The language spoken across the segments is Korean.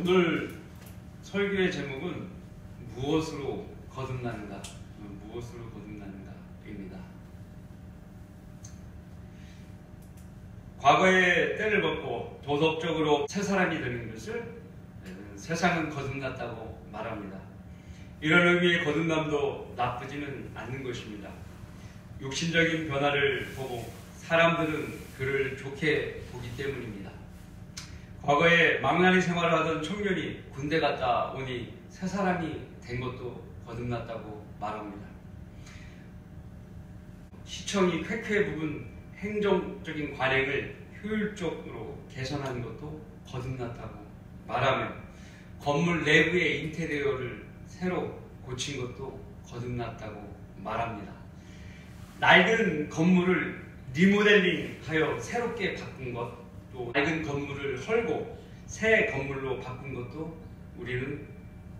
오늘 설교의 제목은 무엇으로 거듭나는가? 무엇으로 거듭나는가입니다. 과거의 때를 벗고 도덕적으로 새 사람이 되는 것을 세상은 거듭났다고 말합니다. 이런 의미의 거듭남도 나쁘지는 않는 것입니다. 육신적인 변화를 보고 사람들은 그를 좋게 보기 때문입니다. 과거에 망나니 생활을 하던 청년이 군대 갔다 오니 새 사람이 된 것도 거듭났다고 말합니다. 시청이 쾌쾌 부분 행정적인 관행을 효율적으로 개선하는 것도 거듭났다고 말하며 건물 내부의 인테리어를 새로 고친 것도 거듭났다고 말합니다. 낡은 건물을 리모델링하여 새롭게 바꾼 것, 또 낡은 건물을 헐고 새 건물로 바꾼 것도 우리는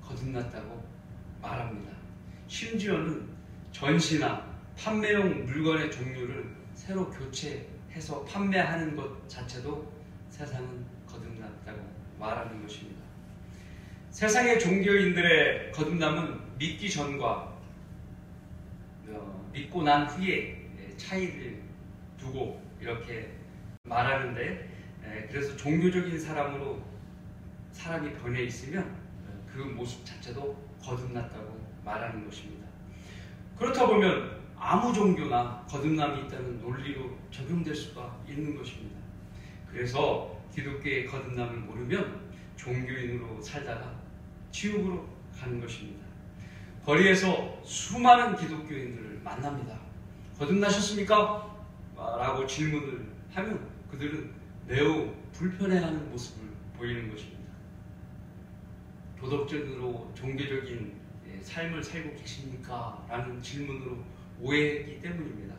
거듭났다고 말합니다. 심지어는 전시나 판매용 물건의 종류를 새로 교체해서 판매하는 것 자체도 세상은 거듭났다고 말하는 것입니다. 세상의 종교인들의 거듭남은 믿기 전과 믿고 난 후에 차이를 두고 이렇게 말하는데, 그래서 종교적인 사람으로 사람이 변해 있으면 그 모습 자체도 거듭났다고 말하는 것입니다. 그렇다 보면 아무 종교나 거듭남이 있다는 논리로 적용될 수가 있는 것입니다. 그래서 기독교의 거듭남을 모르면 종교인으로 살다가 지옥으로 가는 것입니다. 거리에서 수많은 기독교인들을 만납니다. 거듭나셨습니까? 라고 질문을 하면 그들은 매우 불편해하는 모습을 보이는 것입니다. 도덕적으로 종교적인 삶을 살고 계십니까? 라는 질문으로 오해했기 때문입니다.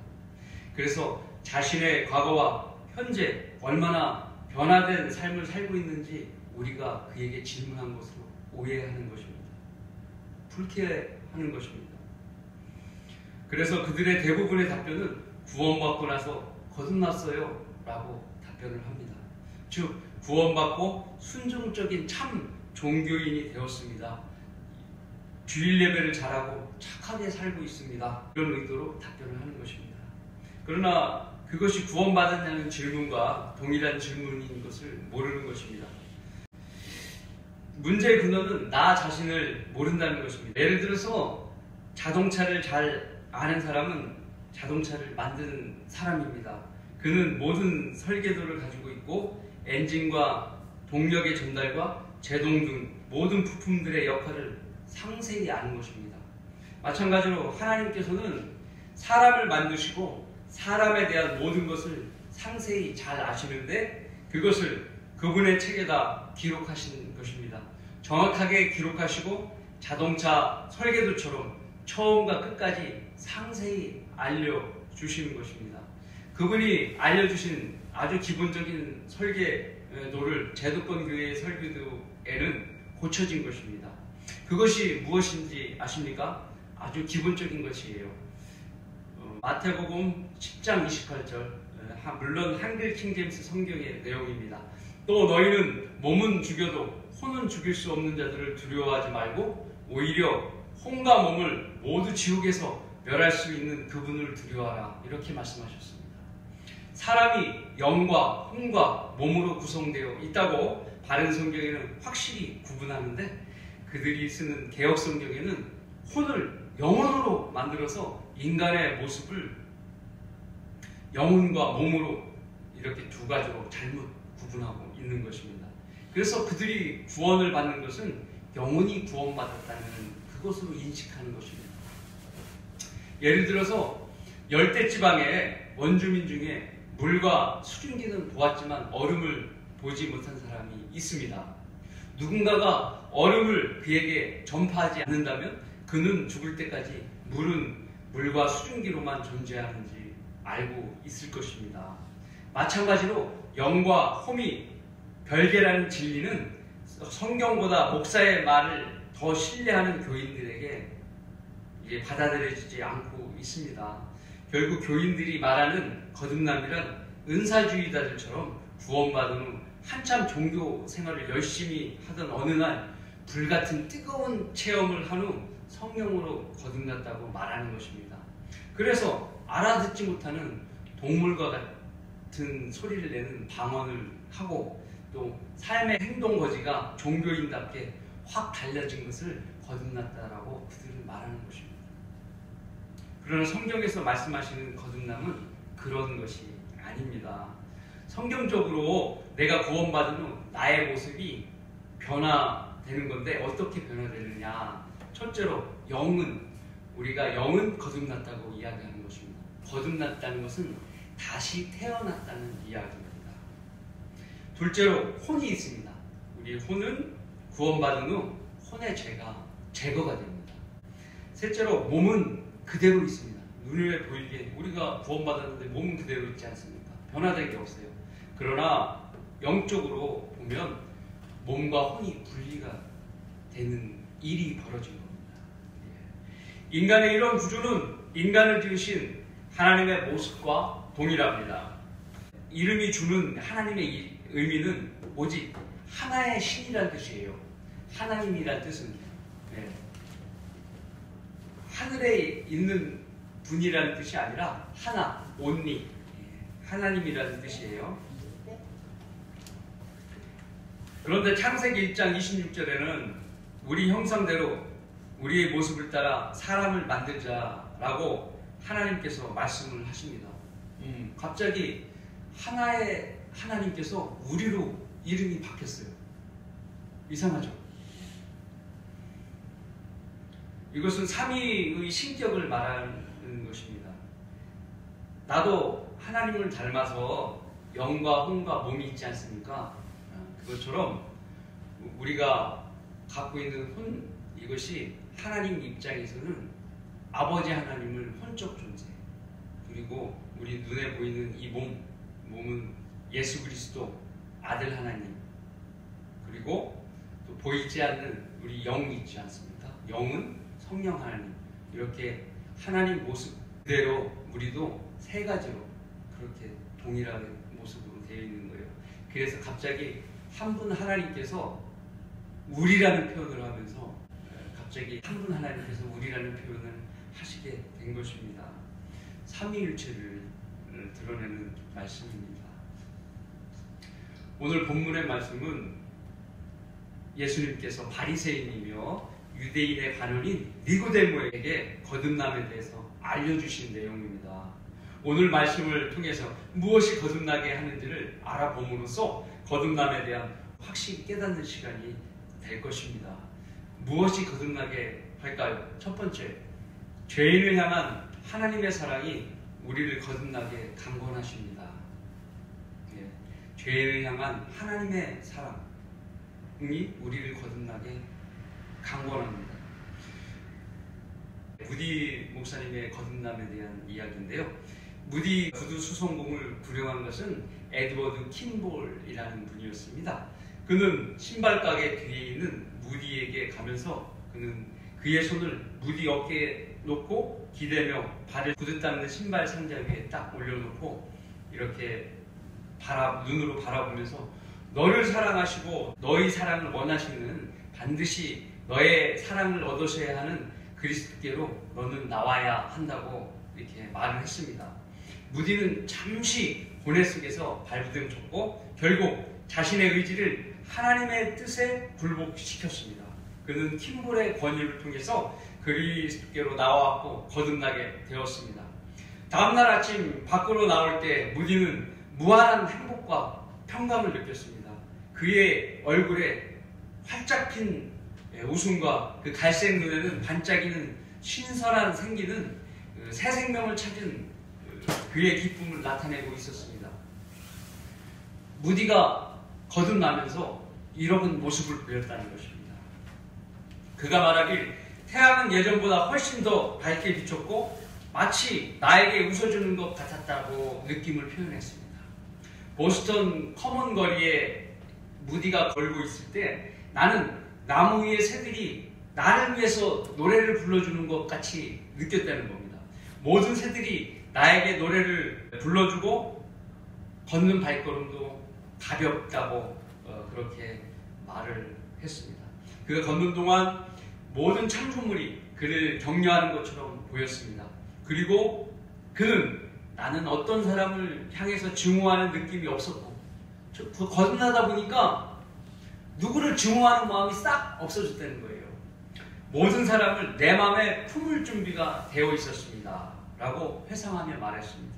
그래서 자신의 과거와 현재 얼마나 변화된 삶을 살고 있는지 우리가 그에게 질문한 것으로 오해하는 것입니다. 불쾌해하는 것입니다. 그래서 그들의 대부분의 답변은 구원받고 나서 거듭났어요 라고 답변을 합니다. 즉 구원받고 순종적인 참 종교인이 되었습니다. 주일 예배를 잘하고 착하게 살고 있습니다. 이런 의도로 답변을 하는 것입니다. 그러나 그것이 구원받았냐는 질문과 동일한 질문인 것을 모르는 것입니다. 문제의 근원은 나 자신을 모른다는 것입니다. 예를 들어서 자동차를 잘 아는 사람은 자동차를 만드는 사람입니다. 그는 모든 설계도를 가지고 있고 엔진과 동력의 전달과 제동 등 모든 부품들의 역할을 상세히 아는 것입니다. 마찬가지로 하나님께서는 사람을 만드시고 사람에 대한 모든 것을 상세히 잘 아시는데 그것을 그분의 책에다 기록하신 것입니다. 정확하게 기록하시고 자동차 설계도처럼 처음과 끝까지 상세히 알려주시는 것입니다. 그분이 알려주신 아주 기본적인 설계도를 제도권 교회의 설계도에는 고쳐진 것입니다. 그것이 무엇인지 아십니까? 아주 기본적인 것이에요. 마태복음 10장 28절, 물론 한글 킹제임스 성경의 내용입니다. 또 너희는 몸은 죽여도 혼은 죽일 수 없는 자들을 두려워하지 말고 오히려 혼과 몸을 모두 지옥에서 멸할 수 있는 그분을 두려워하라. 이렇게 말씀하셨습니다. 사람이 영과 혼과 몸으로 구성되어 있다고 바른 성경에는 확실히 구분하는데 그들이 쓰는 개혁 성경에는 혼을 영혼으로 만들어서 인간의 모습을 영혼과 몸으로 이렇게 두 가지로 잘못 구분하고 있는 것입니다. 그래서 그들이 구원을 받는 것은 영혼이 구원받았다는 그것으로 인식하는 것입니다. 예를 들어서 열대지방의 원주민 중에 물과 수증기는 보았지만 얼음을 보지 못한 사람이 있습니다. 누군가가 얼음을 그에게 전파하지 않는다면 그는 죽을 때까지 물은 물과 수증기로만 존재하는지 알고 있을 것입니다. 마찬가지로 영과 혼이 별개라는 진리는 성경보다 목사의 말을 더 신뢰하는 교인들에게 이제 받아들여지지 않고 있습니다. 결국 교인들이 말하는 거듭남이란 은사주의자들처럼 구원받은 후 한참 종교 생활을 열심히 하던 어느 날 불같은 뜨거운 체험을 한 후 성령으로 거듭났다고 말하는 것입니다. 그래서 알아듣지 못하는 동물과 같은 소리를 내는 방언을 하고 또 삶의 행동 거지가 종교인답게 확 달라진 것을 거듭났다라고 그들은 말하는 것입니다. 그러나 성경에서 말씀하시는 거듭남은 그런 것이 아닙니다. 성경적으로 내가 구원받은 후 나의 모습이 변화되는 건데 어떻게 변화되느냐? 첫째로 우리가 영은 거듭났다고 이야기하는 것입니다. 거듭났다는 것은 다시 태어났다는 이야기입니다. 둘째로 혼이 있습니다. 우리 혼은 구원받은 후 혼의 죄가 제거가 됩니다. 셋째로 몸은 그대로 있습니다. 눈에 보이게 우리가 구원받았는데 몸은 그대로 있지 않습니까? 변화된 게 없어요. 그러나 영적으로 보면 몸과 혼이 분리가 되는 일이 벌어진 겁니다. 인간의 이런 구조는 인간을 지으신 하나님의 모습과 동일합니다. 이름이 주는 하나님의 의미는 오직 하나의 신이라는 뜻이에요. 하나님이라는 뜻은 하늘에 있는 분이라는 뜻이 아니라 하나, only, 하나님이라는 뜻이에요. 그런데 창세기 1장 26절에는 우리 형상대로 우리의 모습을 따라 사람을 만들자라고 하나님께서 말씀을 하십니다. 갑자기 하나의 하나님께서 우리로 이름이 바뀌었어요. 이상하죠? 이것은 삼위의 신격을 말하는 것입니다. 나도 하나님을 닮아서 영과 혼과 몸이 있지 않습니까? 그것처럼 우리가 갖고 있는 혼, 이것이 하나님 입장에서는 아버지 하나님을 혼적 존재, 그리고 우리 눈에 보이는 이 몸은 예수 그리스도 아들 하나님, 그리고 또 보이지 않는 우리 영이 있지 않습니까? 영은 성령 하나님, 이렇게 하나님 모습 그대로 우리도 세 가지로 그렇게 동일하게 모습으로 되어 있는 거예요. 그래서 갑자기 한 분 하나님께서 우리라는 표현을 하면서 갑자기 한 분 하나님께서 우리라는 표현을 하시게 된 것입니다. 삼위일체를 드러내는 말씀입니다. 오늘 본문의 말씀은 예수님께서 바리새인이며 유대인의 관원인 니고데모에게 거듭남에 대해서 알려주신 내용입니다. 오늘 말씀을 통해서 무엇이 거듭나게 하는지를 알아봄으로써 거듭남에 대한 확실히 깨닫는 시간이 될 것입니다. 무엇이 거듭나게 할까요? 첫 번째, 죄인을 향한 하나님의 사랑이 우리를 거듭나게 강권하십니다. 죄인을 향한 하나님의 사랑이 우리를 거듭나게 강권합니다. 무디 목사님의 거듭남에 대한 이야기인데요. 무디 구두 수성공을 구령한 것은 에드워드 킴볼이라는 분이었습니다. 그는 신발가게 뒤에 있는 무디에게 가면서 그는 그의 손을 무디 어깨에 놓고 기대며 발을 구두 닦는 신발 상자 위에 딱 올려놓고 이렇게 눈으로 바라보면서 너를 사랑하시고 너의 사랑을 원하시는 반드시 너의 사랑을 얻으셔야 하는 그리스도께로 너는 나와야 한다고 이렇게 말을 했습니다. 무디는 잠시 고뇌 속에서 발부둥 쳤고 결국 자신의 의지를 하나님의 뜻에 굴복시켰습니다. 그는 킴볼의 권유를 통해서 그리스도께로 나와왔고 거듭나게 되었습니다. 다음날 아침 밖으로 나올 때 무디는 무한한 행복과 평강을 느꼈습니다. 그의 얼굴에 활짝 핀 웃음과 그 갈색 눈에는 반짝이는 신선한 생기는 새 생명을 찾은 그의 기쁨을 나타내고 있었습니다. 무디가 거듭나면서 잃어본 모습을 보였다는 것입니다. 그가 말하길 태양은 예전보다 훨씬 더 밝게 비쳤고 마치 나에게 웃어주는 것 같았다고 느낌을 표현했습니다. 보스턴 커먼 거리에 무디가 걸고 있을 때 나는 나무 위의 새들이 나를 위해서 노래를 불러주는 것 같이 느꼈다는 겁니다. 모든 새들이 나에게 노래를 불러주고 걷는 발걸음도 가볍다고 그렇게 말을 했습니다. 그가 걷는 동안 모든 창조물이 그를 격려하는 것처럼 보였습니다. 그리고 그는 나는 어떤 사람을 향해서 증오하는 느낌이 없었고, 거듭나다 보니까 누구를 증오하는 마음이 싹 없어졌다는 거예요. 모든 사람을 내 마음에 품을 준비가 되어 있었습니다 라고 회상하며 말했습니다.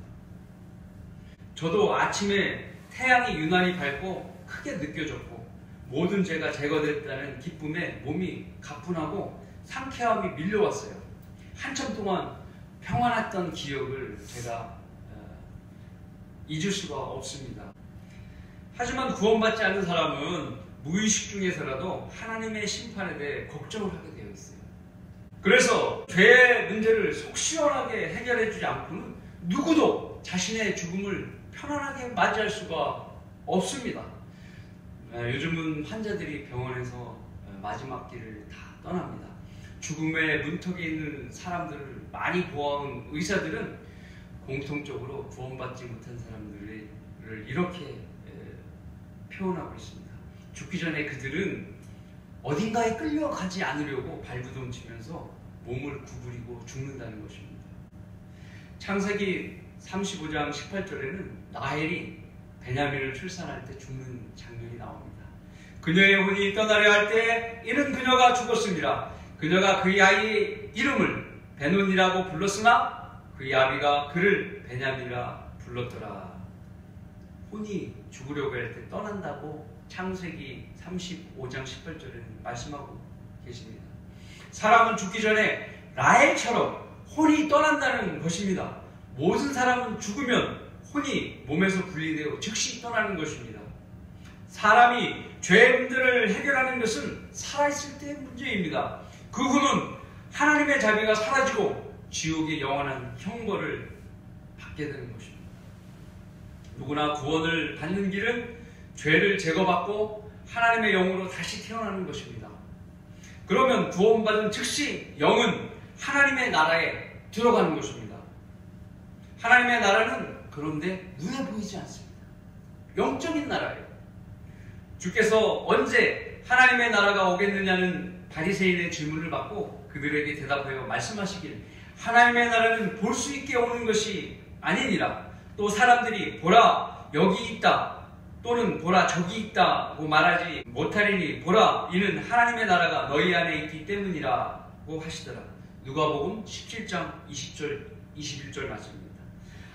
저도 아침에 태양이 유난히 밝고 크게 느껴졌고 모든 죄가 제거됐다는 기쁨에 몸이 가뿐하고 상쾌함이 밀려왔어요. 한참 동안 평안했던 기억을 제가 잊을 수가 없습니다. 하지만 구원받지 않은 사람은 무의식 중에서라도 하나님의 심판에 대해 걱정을 하게 되어 있어요. 그래서 죄의 문제를 속 시원하게 해결해 주지 않고는 누구도 자신의 죽음을 편안하게 맞이할 수가 없습니다. 요즘은 환자들이 병원에서 마지막 길을 다 떠납니다. 죽음의 문턱에 있는 사람들을 많이 보아온 의사들은 공통적으로 구원받지 못한 사람들을 이렇게 표현하고 있습니다. 죽기 전에 그들은 어딘가에 끌려가지 않으려고 발부동 치면서 몸을 구부리고 죽는다는 것입니다. 창세기 35장 18절에는 라헬이 베냐민을 출산할 때 죽는 장면이 나옵니다. 그녀의 혼이 떠나려 할 때 이는 그녀가 죽었습니다. 그녀가 그의 아이의 이름을 베논이라고 불렀으나 그의 아비가 그를 베냐민이라 불렀더라. 혼이 죽으려고 할 때 떠난다고 창세기 35장 18절에는 말씀하고 계십니다. 사람은 죽기 전에 라헬처럼 혼이 떠난다는 것입니다. 모든 사람은 죽으면 혼이 몸에서 분리되어 즉시 떠나는 것입니다. 사람이 죄의 문제를 해결하는 것은 살아있을 때의 문제입니다. 그 후는 하나님의 자비가 사라지고 지옥의 영원한 형벌을 받게 되는 것입니다. 누구나 구원을 받는 길은 죄를 제거받고 하나님의 영으로 다시 태어나는 것입니다. 그러면 구원받은 즉시 영은 하나님의 나라에 들어가는 것입니다. 하나님의 나라는 그런데 눈에 보이지 않습니다. 영적인 나라예요. 주께서 언제 하나님의 나라가 오겠느냐는 바리새인의 질문을 받고 그들에게 대답하여 말씀하시길 하나님의 나라는 볼 수 있게 오는 것이 아니니라. 또 사람들이 보라 여기 있다 또는 보라 저기 있다고 말하지 못하리니 보라 이는 하나님의 나라가 너희 안에 있기 때문이라고 하시더라. 누가복음 17장 20절 21절 말씀입니다.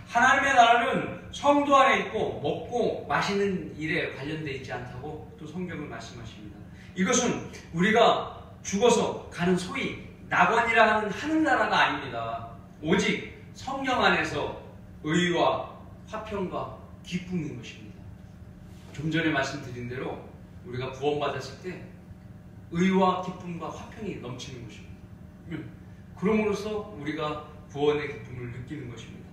하나님의 나라는 성도 안에 있고 먹고 마시는 일에 관련되어 있지 않다고 또 성경을 말씀하십니다. 이것은 우리가 죽어서 가는 소위 낙원이라 하는 하늘나라가 아닙니다. 오직 성령 안에서 의와 화평과 기쁨인 것입니다. 좀 전에 말씀드린 대로 우리가 구원받았을 때 의와 기쁨과 화평이 넘치는 것입니다. 그럼으로써 우리가 구원의 기쁨을 느끼는 것입니다.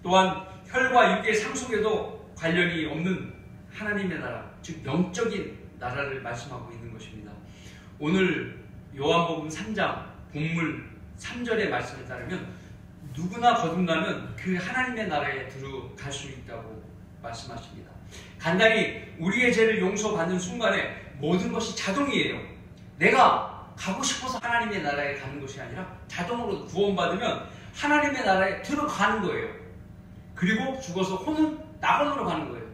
또한 혈과 육의 상속에도 관련이 없는 하나님의 나라, 즉 영적인 나라를 말씀하고 있는 것입니다. 오늘 요한복음 3장 본문 3절의 말씀에 따르면 누구나 거듭나면 그 하나님의 나라에 들어갈 수 있다고 말씀하십니다. 간단히 우리의 죄를 용서받는 순간에 모든 것이 자동이에요. 내가 가고 싶어서 하나님의 나라에 가는 것이 아니라 자동으로 구원받으면 하나님의 나라에 들어가는 거예요. 그리고 죽어서 혼은 낙원으로 가는 거예요.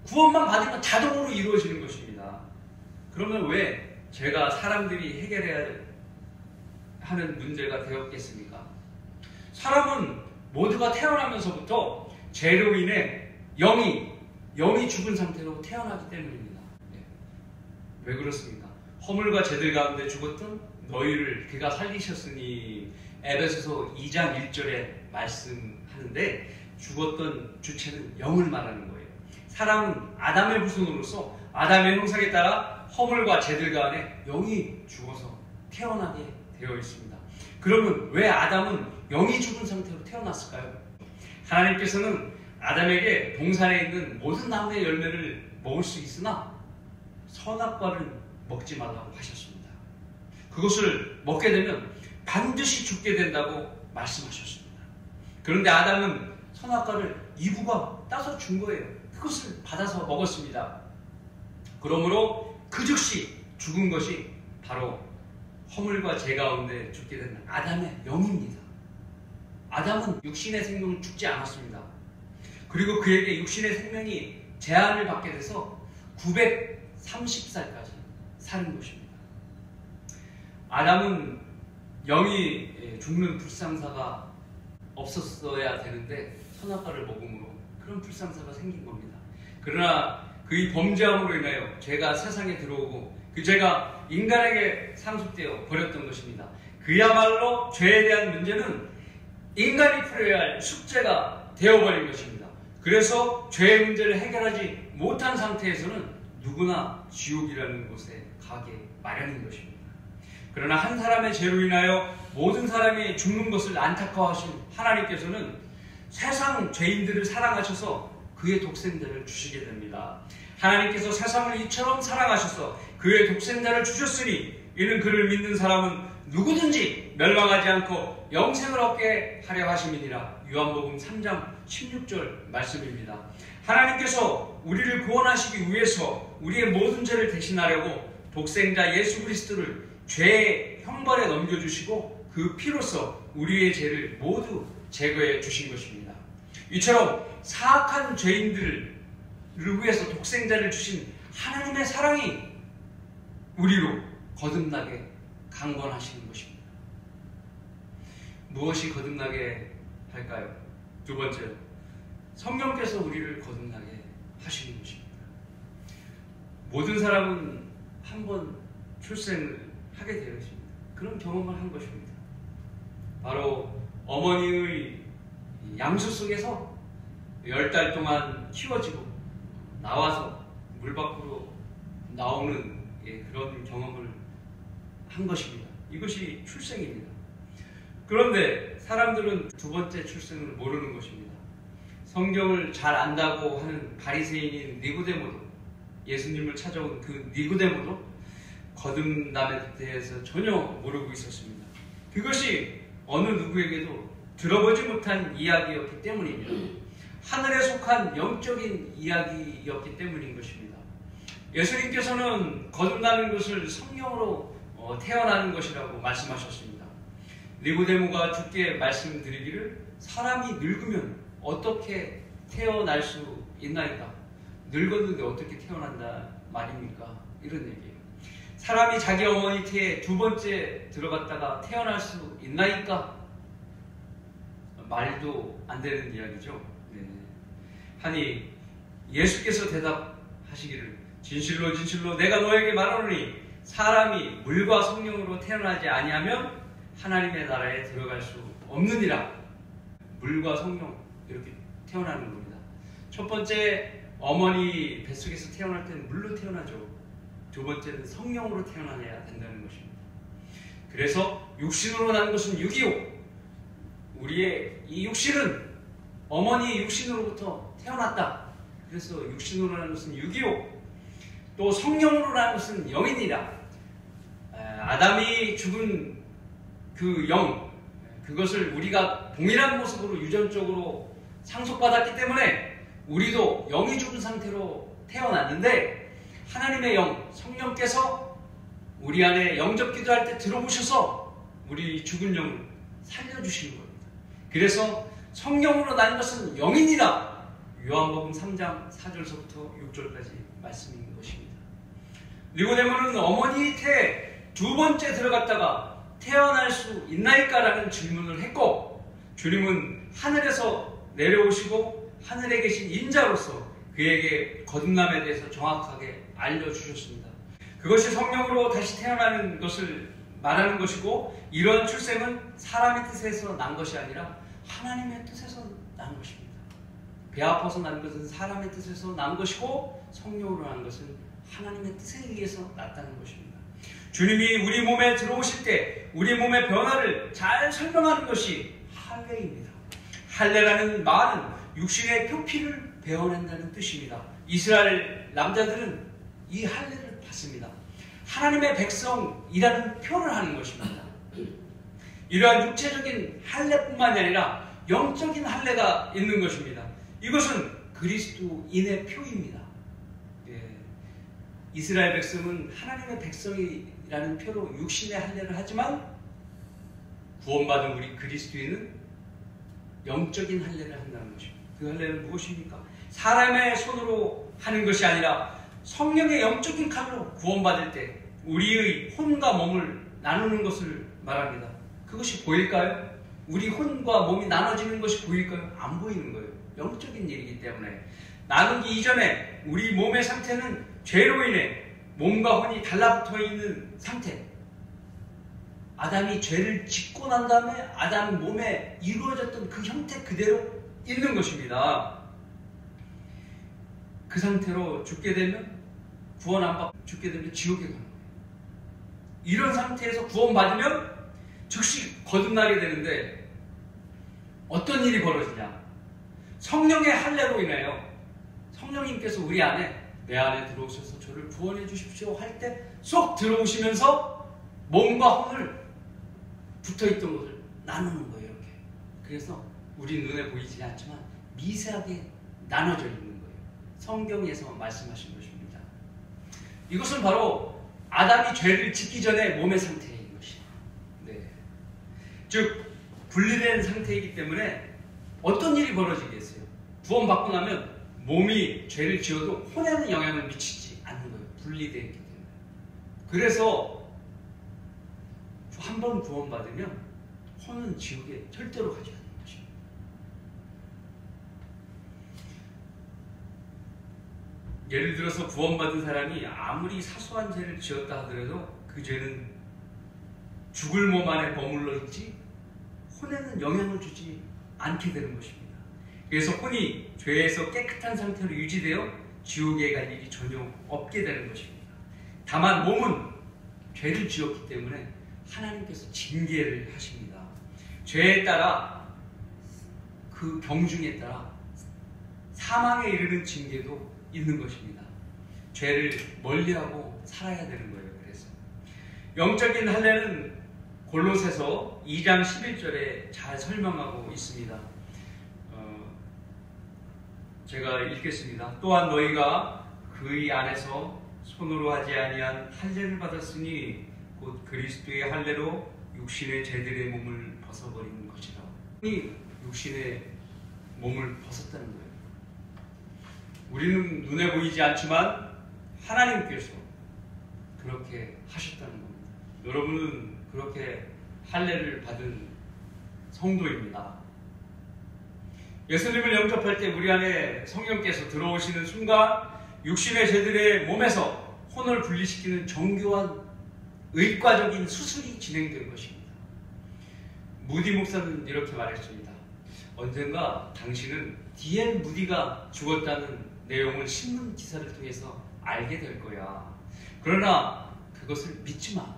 구원만 받으면 자동으로 이루어지는 것입니다. 그러면 왜 제가 사람들이 해결해야 하는 문제가 되었겠습니까? 사람은 모두가 태어나면서부터 죄로 인해 영이 죽은 상태로 태어나기 때문입니다. 왜 그렇습니까? 허물과 죄들 가운데 죽었던 너희를 그가 살리셨으니 에베소서 2장 1절에 말씀하는데 죽었던 주체는 영을 말하는 거예요. 사람은 아담의 후손으로서 아담의 형상에 따라 허물과 죄들 가운데 영이 죽어서 태어나게 되어 있습니다. 그러면 왜 아담은 영이 죽은 상태로 태어났을까요? 하나님께서는 아담에게 동산에 있는 모든 나무의 열매를 먹을 수 있으나 선악과를 먹지 말라고 하셨습니다. 그것을 먹게 되면 반드시 죽게 된다고 말씀하셨습니다. 그런데 아담은 선악과를 이브가 따서 준 거예요. 그것을 받아서 먹었습니다. 그러므로 그 즉시 죽은 것이 바로 허물과 죄 가운데 죽게 된 아담의 영입니다. 아담은 육신의 생명은 죽지 않았습니다. 그리고 그에게 육신의 생명이 제한을 받게 돼서 930살까지 사는 것입니다. 아담은 영이 죽는 불상사가 없었어야 되는데 선악과를 먹음으로 그런 불상사가 생긴 겁니다. 그러나 그의 범죄함으로 인하여 죄가 세상에 들어오고 그 죄가 인간에게 상속되어 버렸던 것입니다. 그야말로 죄에 대한 문제는 인간이 풀어야 할 숙제가 되어버린 것입니다. 그래서 죄의 문제를 해결하지 못한 상태에서는 누구나 지옥이라는 곳에 가게 마련인 것입니다. 그러나 한 사람의 죄로 인하여 모든 사람이 죽는 것을 안타까워하신 하나님께서는 세상 죄인들을 사랑하셔서 그의 독생자를 주시게 됩니다. 하나님께서 세상을 이처럼 사랑하셔서 그의 독생자를 주셨으니 이는 그를 믿는 사람은 누구든지 멸망하지 않고 영생을 얻게 하려 하심이니라. 요한복음 3장 16절 말씀입니다. 하나님께서 우리를 구원하시기 위해서 우리의 모든 죄를 대신하려고 독생자 예수 그리스도를 죄의 형벌에 넘겨주시고 그 피로써 우리의 죄를 모두 제거해 주신 것입니다. 이처럼 사악한 죄인들을 위해서 독생자를 주신 하나님의 사랑이 우리로 거듭나게 강권하시는 것입니다. 무엇이 거듭나게 할까요? 두 번째로 성령께서 우리를 거듭나게 하시는 것입니다. 모든 사람은 한 번 출생을 하게 되어 있습니다. 그런 경험을 한 것입니다. 바로 어머니의 양수 속에서 10달 동안 키워지고 나와서 물 밖으로 나오는 그런 경험을 한 것입니다. 이것이 출생입니다. 그런데 사람들은 두 번째 출생을 모르는 것입니다. 성경을 잘 안다고 하는 바리새인인 니고데모도, 예수님을 찾아온 그 니고데모도 거듭남에 대해서 전혀 모르고 있었습니다. 그것이 어느 누구에게도 들어보지 못한 이야기였기 때문입니다. 하늘에 속한 영적인 이야기였기 때문인 것입니다. 예수님께서는 거듭나는 것을 성령으로 태어나는 것이라고 말씀하셨습니다. 니고데모가 주께 말씀드리기를 사람이 늙으면 어떻게 태어날 수 있나이까? 늙었는데 어떻게 태어난다 말입니까? 이런 얘기예요. 사람이 자기 어머니 태에 두 번째 들어갔다가 태어날 수 있나이까? 말도 안 되는 이야기죠. 네. 하니 예수께서 대답하시기를 진실로 진실로 내가 너에게 말하노니 사람이 물과 성령으로 태어나지 아니하면 하나님의 나라에 들어갈 수 없느니라. 물과 성령 이렇게 태어나는 겁니다. 첫 번째 어머니 뱃속에서 태어날 때는 물로 태어나죠. 두 번째는 성령으로 태어나야 된다는 것입니다. 그래서 육신으로 난 것은 육이요, 우리의 이 육신은 어머니의 육신으로부터 태어났다. 그래서 육신으로 난 것은 육이요, 또 성령으로 난 것은 영이니라. 아담이 죽은 그 영, 그것을 우리가 동일한 모습으로 유전적으로 상속받았기 때문에 우리도 영이 죽은 상태로 태어났는데 하나님의 영, 성령께서 우리 안에 영접 기도할 때 들어오셔서 우리 죽은 영을 살려주시는 겁니다. 그래서 성령으로 난 것은 영이니라. 요한복음 3장 4절서부터 6절까지 말씀인 것입니다. 니고데모는 어머니 태에 두 번째 들어갔다가 태어날 수 있나이까라는 질문을 했고, 주님은 하늘에서 내려오시고 하늘에 계신 인자로서 그에게 거듭남에 대해서 정확하게 알려주셨습니다. 그것이 성령으로 다시 태어나는 것을 말하는 것이고, 이러한 출생은 사람의 뜻에서 난 것이 아니라 하나님의 뜻에서 난 것입니다. 배 아파서 난 것은 사람의 뜻에서 난 것이고, 성령으로 난 것은 하나님의 뜻에 의해서 났다는 것입니다. 주님이 우리 몸에 들어오실 때 우리 몸의 변화를 잘 설명하는 것이 할례입니다. 할례라는 말은 육신의 표피를 베어낸다는 뜻입니다. 이스라엘 남자들은 이 할례를 받습니다. 하나님의 백성이라는 표를 하는 것입니다. 이러한 육체적인 할례뿐만이 아니라 영적인 할례가 있는 것입니다. 이것은 그리스도인의 표입니다. 예. 이스라엘 백성은 하나님의 백성이라는 표로 육신의 할례를 하지만 구원받은 우리 그리스도인은 영적인 할례를 한다는 것입니다. 그 할례는 무엇입니까? 사람의 손으로 하는 것이 아니라 성령의 영적인 칼로 구원받을 때 우리의 혼과 몸을 나누는 것을 말합니다. 그것이 보일까요? 우리 혼과 몸이 나눠지는 것이 보일까요? 안 보이는 거예요. 영적인 일이기 때문에. 나누기 이전에 우리 몸의 상태는 죄로 인해 몸과 혼이 달라붙어 있는 상태. 아담이 죄를 짓고 난 다음에 아담 몸에 이루어졌던 그 형태 그대로 있는 것입니다. 그 상태로 죽게 되면 구원 안 받고 죽게 되면 지옥에 가는 거예요. 이런 상태에서 구원받으면 즉시 거듭나게 되는데 어떤 일이 벌어지냐? 성령의 할례로 인하여 성령님께서 우리 안에 내 안에 들어오셔서 저를 구원해 주십시오 할 때 쏙 들어오시면서 몸과 혼을 붙어있던 것을 나누는 거예요. 이렇게. 그래서 우리 눈에 보이지 않지만 미세하게 나눠져 있는 거예요. 성경에서 말씀하신 것입니다. 이것은 바로 아담이 죄를 짓기 전에 몸의 상태인 것이에요. 네. 즉 분리된 상태이기 때문에 어떤 일이 벌어지겠어요? 구원받고 나면 몸이 죄를 지어도 혼에는 영향을 미치지 않는 거예요. 분리되어 있기 때문에. 그래서 한 번 구원받으면 혼은 지옥에 절대로 가지 않는 것입니다. 예를 들어서 구원받은 사람이 아무리 사소한 죄를 지었다 하더라도 그 죄는 죽을 몸 안에 머물러 있지 혼에는 영향을 주지 않게 되는 것입니다. 그래서 혼이 죄에서 깨끗한 상태로 유지되어 지옥에 갈 일이 전혀 없게 되는 것입니다. 다만 몸은 죄를 지었기 때문에 하나님께서 징계를 하십니다. 죄에 따라 그 경중에 따라 사망에 이르는 징계도 있는 것입니다. 죄를 멀리하고 살아야 되는 거예요. 그래서 영적인 할례는 골로새서 2장 11절에 잘 설명하고 있습니다. 제가 읽겠습니다. 또한 너희가 그의 안에서 손으로 하지 아니한 할례를 받았으니 곧 그리스도의 할례로 육신의 죄들의 몸을 벗어버리는 것이라. 육신의 몸을 벗었다는 거예요. 우리는 눈에 보이지 않지만 하나님께서 그렇게 하셨다는 겁니다. 여러분은 그렇게 할례를 받은 성도입니다. 예수님을 영접할 때 우리 안에 성령께서 들어오시는 순간 육신의 죄들의 몸에서 혼을 분리시키는 정교한 의과적인 수술이 진행된 것입니다. 무디 목사는 이렇게 말했습니다. 언젠가 당신은 D.L. 무디가 죽었다는 내용을 신문 기사를 통해서 알게 될 거야. 그러나 그것을 믿지 마.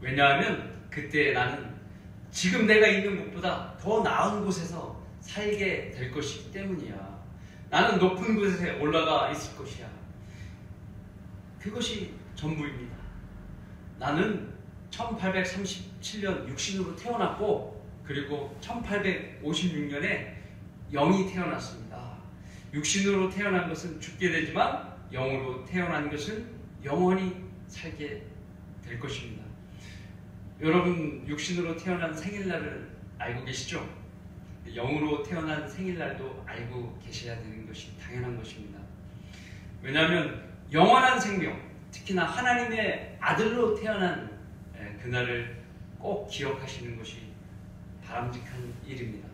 왜냐하면 그때 나는 지금 내가 있는 곳보다 더 나은 곳에서 살게 될 것이기 때문이야. 나는 높은 곳에 올라가 있을 것이야. 그것이 전부입니다. 나는 1837년 육신으로 태어났고 그리고 1856년에 영이 태어났습니다. 육신으로 태어난 것은 죽게 되지만 영으로 태어난 것은 영원히 살게 될 것입니다. 여러분 육신으로 태어난 생일날을 알고 계시죠? 영으로 태어난 생일날도 알고 계셔야 되는 것이 당연한 것입니다. 왜냐하면 영원한 생명, 특히나 하나님의 아들로 태어난 그날을 꼭 기억하시는 것이 바람직한 일입니다.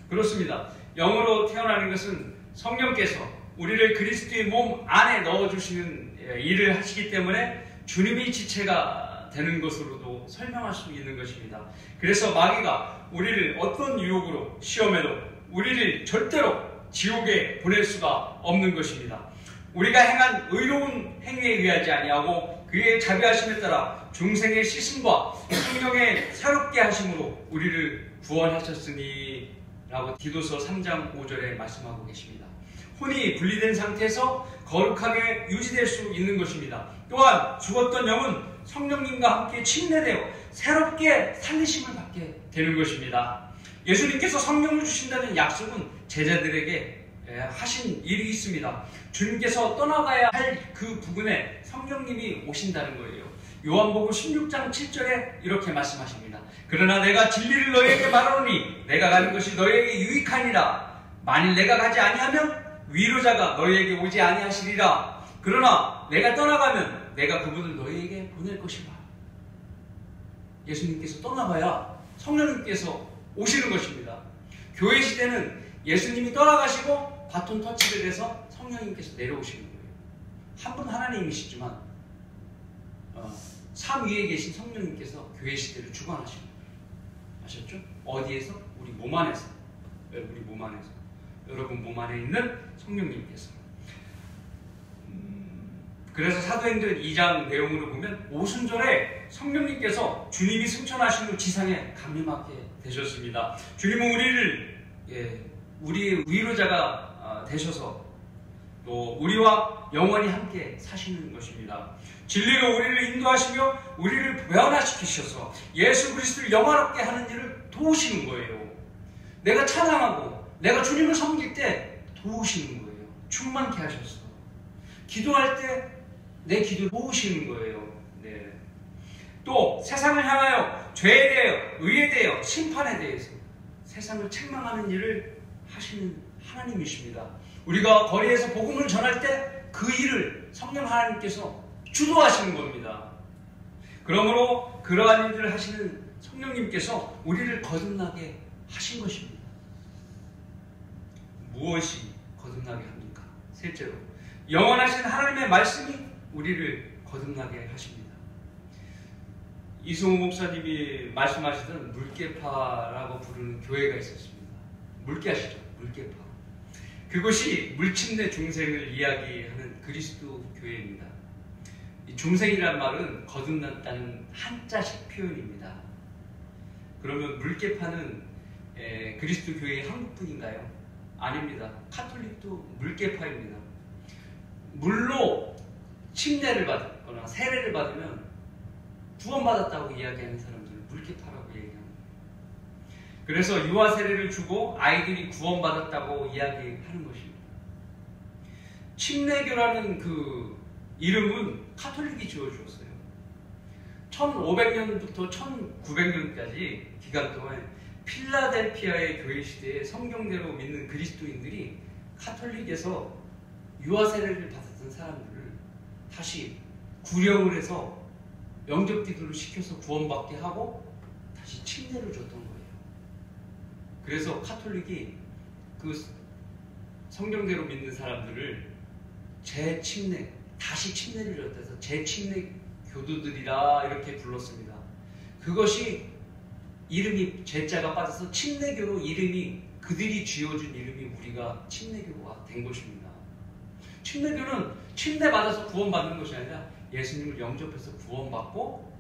그렇습니다. 영으로 태어나는 것은 성령께서 우리를 그리스도의 몸 안에 넣어주시는 일을 하시기 때문에 주님이 지체가 되는 것으로도 설명할 수 있는 것입니다. 그래서 마귀가 우리를 어떤 유혹으로 시험해도 우리를 절대로 지옥에 보낼 수가 없는 것입니다. 우리가 행한 의로운 행위에 의하지 아니하고 그의 자비하심에 따라 중생의 씻음과 성령의 새롭게 하심으로 우리를 구원하셨으니 라고 디도서 3장 5절에 말씀하고 계십니다. 혼이 분리된 상태에서 거룩하게 유지될 수 있는 것입니다. 또한 죽었던 영은 성령님과 함께 침례되어 새롭게 살리심을 받게 되는 것입니다. 예수님께서 성령을 주신다는 약속은 제자들에게 하신 일이 있습니다. 주님께서 떠나가야 할 그 부분에 성령님이 오신다는 거예요. 요한복음 16장 7절에 이렇게 말씀하십니다. 그러나 내가 진리를 너희에게 말하노니 내가 가는 것이 너희에게 유익하니라. 만일 내가 가지 아니하면 위로자가 너희에게 오지 아니하시리라. 그러나 내가 떠나가면 내가 그분을 너희에게 보낼 것이라. 예수님께서 떠나가야 성령님께서 오시는 것입니다. 교회 시대는 예수님이 떠나가시고 바톤 터치를 해서 성령님께서 내려오시는 거예요. 한 분 하나님이시지만 삶 위에 계신 성령님께서 교회 시대를 주관하시는 거예요. 아셨죠? 어디에서? 우리 몸 안에서. 우리 몸 안에서. 여러분 몸 안에 있는 성령님께서. 그래서 사도행전 2장 내용으로 보면 오순절에 성령님께서 주님이 승천하신 후 지상에 강림하게 되셨습니다. 주님은 우리의 위로자가 되셔서 또 우리와 영원히 함께 사시는 것입니다. 진리로 우리를 인도하시며 우리를 변화시키셔서 예수 그리스도를 영화롭게 하는 일을 도우시는 거예요. 내가 찬양하고 내가 주님을 섬길 때 도우시는 거예요. 충만케 하셔서 기도할 때 내 기도를 도우시는 거예요. 네. 또 세상을 향하여 죄에 대하여 의에 대하여 심판에 대해서 세상을 책망하는 일을 하시는 하나님이십니다. 우리가 거리에서 복음을 전할 때 그 일을 성령 하나님께서 주도하시는 겁니다. 그러므로 그러한 일들을 하시는 성령님께서 우리를 거듭나게 하신 것입니다. 무엇이 거듭나게 합니까? 셋째로 영원하신 하나님의 말씀이 우리를 거듭나게 하십니다. 이승우 목사님이 말씀하시던 물개파라고 부르는 교회가 있었습니다. 물개 아시죠? 물개파. 그것이 물침내 중생을 이야기하는 그리스도 교회입니다. 이 중생이란 말은 거듭났다는 한자식 표현입니다. 그러면 물개파는 그리스도 교회의 한국분인가요? 아닙니다. 카톨릭도 물개파입니다. 물로 침례를 받거나 세례를 받으면 구원받았다고 이야기하는 사람들을 물개파라고 얘기합니다. 그래서 유아 세례를 주고 아이들이 구원받았다고 이야기하는 것입니다. 침례교라는 그 이름은 카톨릭이 지어주었어요. 1500년부터 1900년까지 기간 동안 필라델피아의 교회 시대에 성경대로 믿는 그리스도인들이 카톨릭에서 유아 세례를 받았던 사람들을 다시 구령을 해서 영접기도를 시켜서 구원받게 하고 다시 침례를 줬던 거예요. 그래서 카톨릭이 그 성경대로 믿는 사람들을 재침례, 다시 침례를 줬다해서 재침례 교도들이라 이렇게 불렀습니다. 그것이 이름이 제자가 빠져서 침례교로 이름이 그들이 지어준 이름이 우리가 침례교가 된 것입니다. 침례교는 침례받아서 구원받는 것이 아니라 예수님을 영접해서 구원받고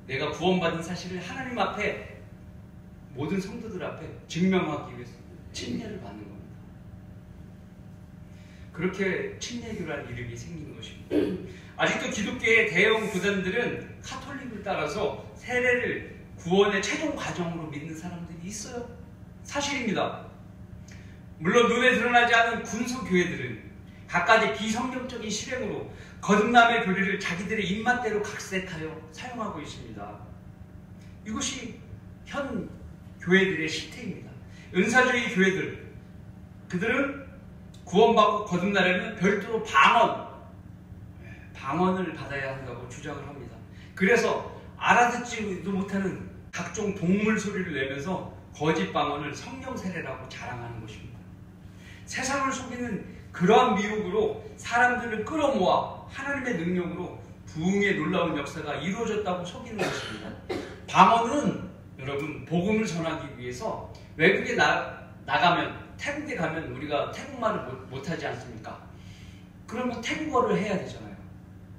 내가 구원받은 사실을 하나님 앞에 모든 성도들 앞에 증명하기 위해서 침례를 받는 겁니다. 그렇게 침례교라는 이름이 생긴 것입니다. 아직도 기독교의 대형 교단들은 카톨릭을 따라서 세례를 구원의 최종 과정으로 믿는 사람들이 있어요. 사실입니다. 물론 눈에 드러나지 않은 군소교회들은 갖가지 비성경적인 실행으로 거듭남의 교리를 자기들의 입맛대로 각색하여 사용하고 있습니다. 이것이 현 교회들의 실태입니다. 은사주의 교회들, 그들은 구원받고 거듭나려면 별도로 방언을 받아야 한다고 주장을 합니다. 그래서 알아듣지도 못하는 각종 동물 소리를 내면서 거짓 방언을 성령 세례라고 자랑하는 것입니다. 세상을 속이는 그러한 미혹으로 사람들을 끌어모아 하나님의 능력으로 부흥의 놀라운 역사가 이루어졌다고 속이는 것입니다. 방언은 여러분 복음을 전하기 위해서 외국에 나가면 태국에 가면 우리가 태국말을 못하지 않습니까? 그러면 태국어를 해야 되잖아요.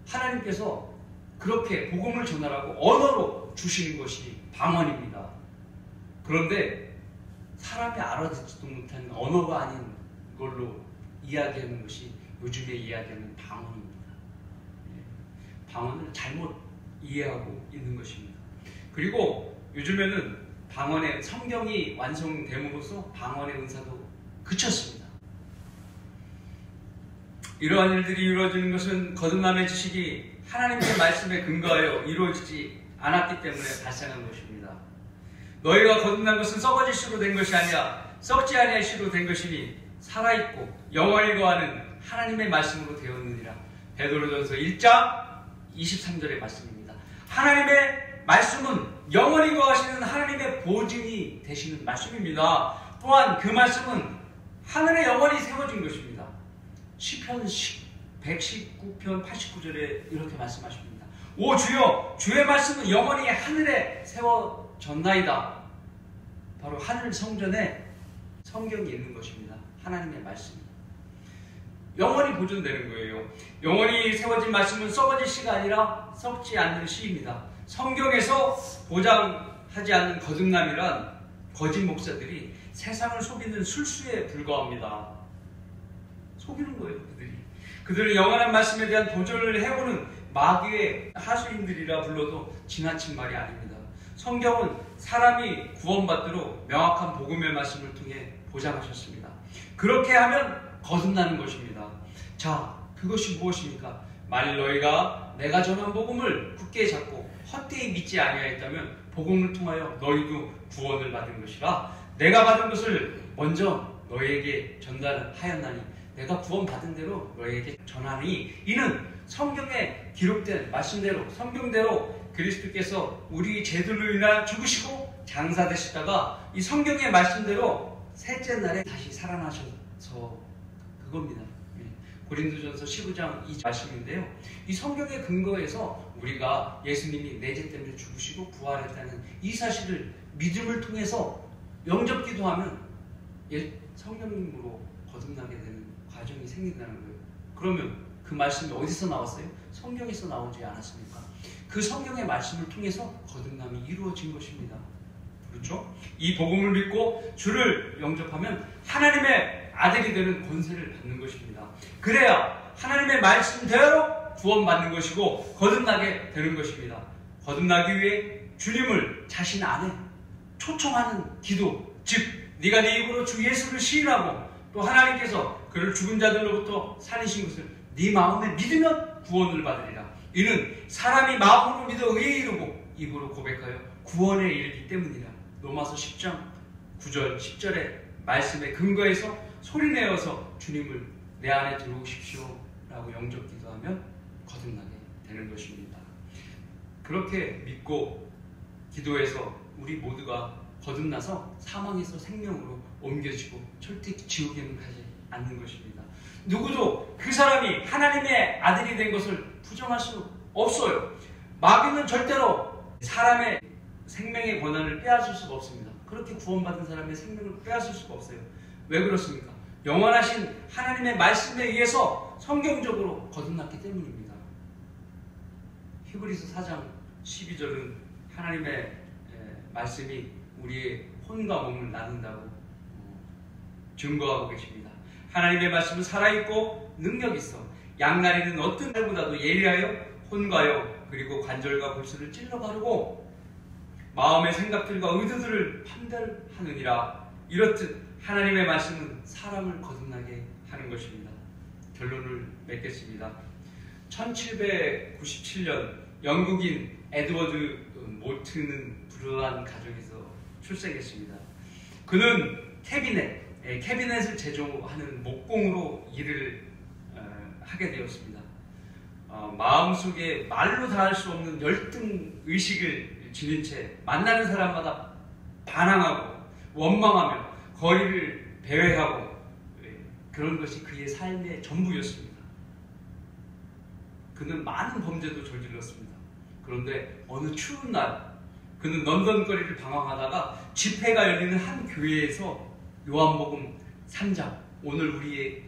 하나님께서 그렇게 복음을 전하라고 언어로 주시는 것이 방언입니다. 그런데 사람이 알아듣지도 못하는 언어가 아닌 걸로 이야기하는 것이 요즘에 이야기하는 방언입니다. 방언을 잘못 이해하고 있는 것입니다. 그리고 요즘에는 방언의 성경이 완성됨으로써 방언의 은사도 그쳤습니다. 이러한 일들이 이루어지는 것은 거듭남의 지식이 하나님의 말씀에 근거하여 이루어지지 않았기 때문에 발생한 것입니다. 너희가 거듭난 것은 썩어질 씨로 된 것이 아니라 썩지 아니할 씨로 된 것이니 살아있고 영원히 거하는 하나님의 말씀으로 되었느니라. 베드로전서 1장 23절의 말씀입니다. 하나님의 말씀은 영원히 거하시는 하나님의 보증이 되시는 말씀입니다. 또한 그 말씀은 하늘에 영원히 세워진 것입니다. 시편 119편 89절에 이렇게 말씀하십니다. 오 주여, 주의 말씀은 영원히 하늘에 세워졌나이다. 바로 하늘 성전에 성경이 있는 것입니다. 하나님의 말씀이 영원히 보존되는 거예요. 영원히 세워진 말씀은 썩어질 씨가 아니라 썩지 않는 씨입니다. 성경에서 보장하지 않는 거듭남이란 거짓 목사들이 세상을 속이는 술수에 불과합니다. 속이는 거예요, 그들이. 그들은 영원한 말씀에 대한 도전을 해오는 마귀의 하수인들이라 불러도 지나친 말이 아닙니다. 성경은 사람이 구원받도록 명확한 복음의 말씀을 통해 보장하셨습니다. 그렇게 하면 거듭나는 것입니다. 자, 그것이 무엇입니까? 만일 너희가 내가 전한 복음을 굳게 잡고 헛되이 믿지 아니하였다면 복음을 통하여 너희도 구원을 받은 것이라. 내가 받은 것을 먼저 너희에게 전달하였나니 내가 구원받은 대로 너희에게 전하니 이는 성경에 기록된 말씀대로 성경대로 그리스도께서 우리 죄들로 인하 죽으시고 장사되시다가 이 성경의 말씀대로 셋째 날에 다시 살아나셔서 그겁니다. 고린도전서 15장 2 말씀인데요. 이 성경의 근거에서 우리가 예수님이 내 죄 때문에 죽으시고 부활했다는 이 사실을 믿음을 통해서 영접 기도하면 성령님으로 거듭나게 되는 과정이 생긴다는 거예요. 그러면 그 말씀이 어디서 나왔어요? 성경에서 나오지 않았습니까? 그 성경의 말씀을 통해서 거듭남이 이루어진 것입니다. 그렇죠? 이 복음을 믿고 주를 영접하면 하나님의 아들이 되는 권세를 받는 것입니다. 그래야 하나님의 말씀대로 구원받는 것이고 거듭나게 되는 것입니다. 거듭나기 위해 주님을 자신 안에 초청하는 기도, 즉 네가 네 입으로 주 예수를 시인하고 또 하나님께서 그를 죽은 자들로부터 살리신 것을 네 마음에 믿으면 구원을 받으리라. 이는 사람이 마음으로 믿어 의에 이르고 입으로 고백하여 구원에 이르기 때문이라. 로마서 10장 9절 10절의 말씀에 근거해서 소리내어서 주님을 내 안에 들어오십시오 라고 영접 기도하면 거듭나게 되는 것입니다. 그렇게 믿고 기도해서 우리 모두가 거듭나서 사망에서 생명으로 옮겨지고 절대 지옥에는 가지 않는 것입니다. 누구도 그 사람이 하나님의 아들이 된 것을 부정할 수 없어요. 마귀는 절대로 사람의 생명의 권한을 빼앗을 수가 없습니다. 그렇게 구원받은 사람의 생명을 빼앗을 수가 없어요. 왜 그렇습니까? 영원하신 하나님의 말씀에 의해서 성경적으로 거듭났기 때문입니다. 히브리서 4장 12절은 하나님의 말씀이 우리의 혼과 몸을 나눈다고 증거하고 계십니다. 하나님의 말씀은 살아있고 능력 있어 양날이는 어떤 칼보다도 예리하여 혼과요 그리고 관절과 골수를 찔러 가르고 마음의 생각들과 의도들을 판별하느니라. 이렇듯 하나님의 말씀은 사람을 거듭나게 하는 것입니다. 결론을 맺겠습니다. 1797년 영국인 에드워드 모트는 불우한 가정에서 출생했습니다. 그는 캐비넷을 제조하는 목공으로 일을 하게 되었습니다. 마음속에 말로 다할 수 없는 열등 의식을 지닌 채 만나는 사람마다 반항하고 원망하며 거리를 배회하고 그런 것이 그의 삶의 전부였습니다. 그는 많은 범죄도 저질렀습니다. 그런데 어느 추운 날 그는 런던 거리를 방황하다가 집회가 열리는 한 교회에서 요한복음 3장 오늘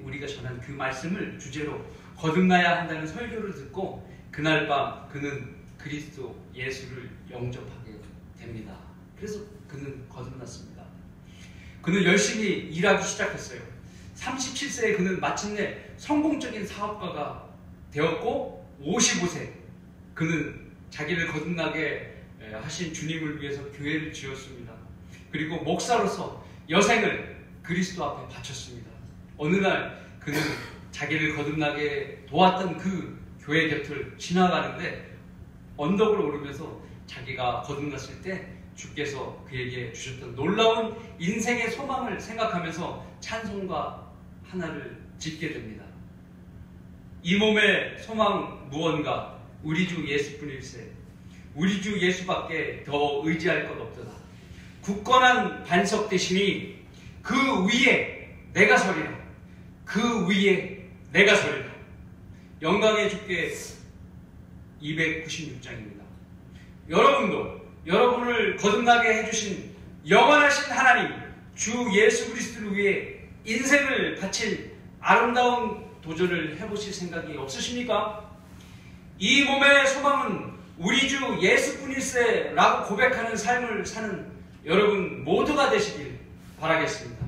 우리가 전한 그 말씀을 주제로 거듭나야 한다는 설교를 듣고 그날 밤 그는 그리스도 예수를 영접하게 됩니다. 그래서 그는 거듭났습니다. 그는 열심히 일하기 시작했어요. 37세에 그는 마침내 성공적인 사업가가 되었고 55세 그는 자기를 거듭나게 하신 주님을 위해서 교회를 지었습니다. 그리고 목사로서 여생을 그리스도 앞에 바쳤습니다. 어느 날 그는 자기를 거듭나게 도왔던 그 교회 곁을 지나가는데 언덕을 오르면서 자기가 거듭났을 때 주께서 그에게 주셨던 놀라운 인생의 소망을 생각하면서 찬송가 하나를 짓게 됩니다. 이 몸의 소망 무언가 우리 주 예수뿐일세. 우리 주 예수밖에 더 의지할 것 없도다. 굳건한 반석 되시니 그 위에 내가 서리라. 그 위에 내가 서리라. 영광의 주께 296장입니다. 여러분도 여러분을 거듭나게 해주신 영원하신 하나님 주 예수 그리스도를 위해 인생을 바칠 아름다운 도전을 해보실 생각이 없으십니까? 이 몸의 소망은 우리 주 예수뿐일세 라고 고백하는 삶을 사는 여러분 모두가 되시길 바라겠습니다.